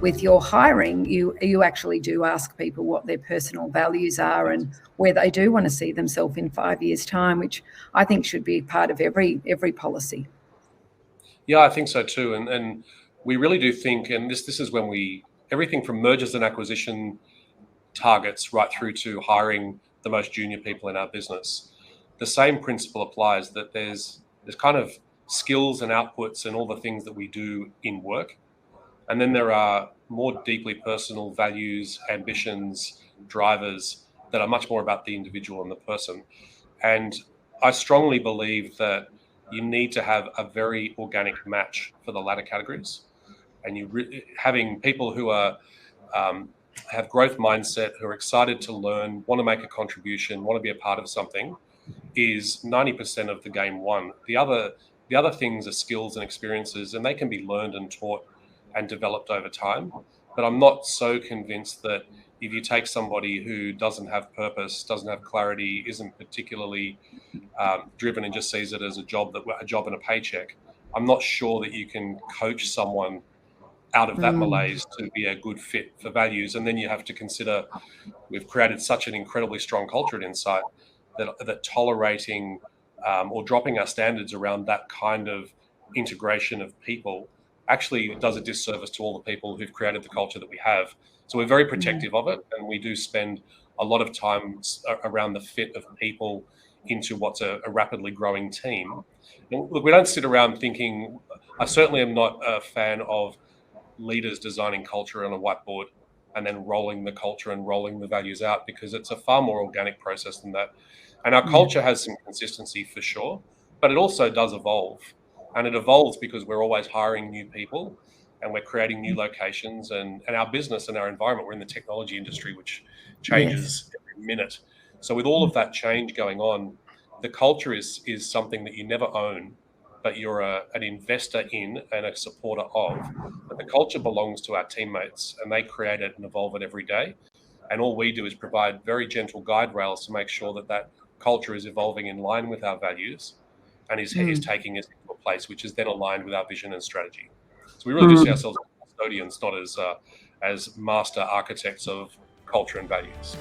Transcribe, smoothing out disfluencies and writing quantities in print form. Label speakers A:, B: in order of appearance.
A: with your hiring, you actually do ask people what their personal values are and where they do want to see themselves in 5 years' time, which I think should be part of every policy.
B: Yeah, I think so too. And we really do think, and this is when everything from mergers and acquisition targets right through to hiring the most junior people in our business. The same principle applies, that there's kind of skills and outputs and all the things that we do in work. And then there are more deeply personal values, ambitions, drivers that are much more about the individual and the person. And I strongly believe that you need to have a very organic match for the latter categories. And having people who are have growth mindset, who are excited to learn, want to make a contribution, want to be a part of something, is 90% of the game won. The other things are skills and experiences, and they can be learned and taught and developed over time. But I'm not so convinced that if you take somebody who doesn't have purpose, doesn't have clarity, isn't particularly driven and just sees it as a job and a paycheck, I'm not sure that you can coach someone out of that malaise to be a good fit for values. And then you have to consider, we've created such an incredibly strong culture at Insight that tolerating or dropping our standards around that kind of integration of people actually does a disservice to all the people who've created the culture that we have. So we're very protective of it, and we do spend a lot of time around the fit of people into what's a rapidly growing team. And look, we don't sit around thinking, I certainly am not a fan of leaders designing culture on a whiteboard and then rolling the culture and rolling the values out, because it's a far more organic process than that. And our culture has some consistency for sure, but it also does evolve. And it evolves because we're always hiring new people and we're creating new locations, and our business and our environment, we're in the technology industry, which changes every minute. So with all of that change going on, the culture is something that you never own, but you're an investor in and a supporter of. But the culture belongs to our teammates, and they create it and evolve it every day. And all we do is provide very gentle guide rails to make sure that culture is evolving in line with our values and is taking us into a place which is then aligned with our vision and strategy. So we really do see ourselves as custodians, not as master architects of culture and values.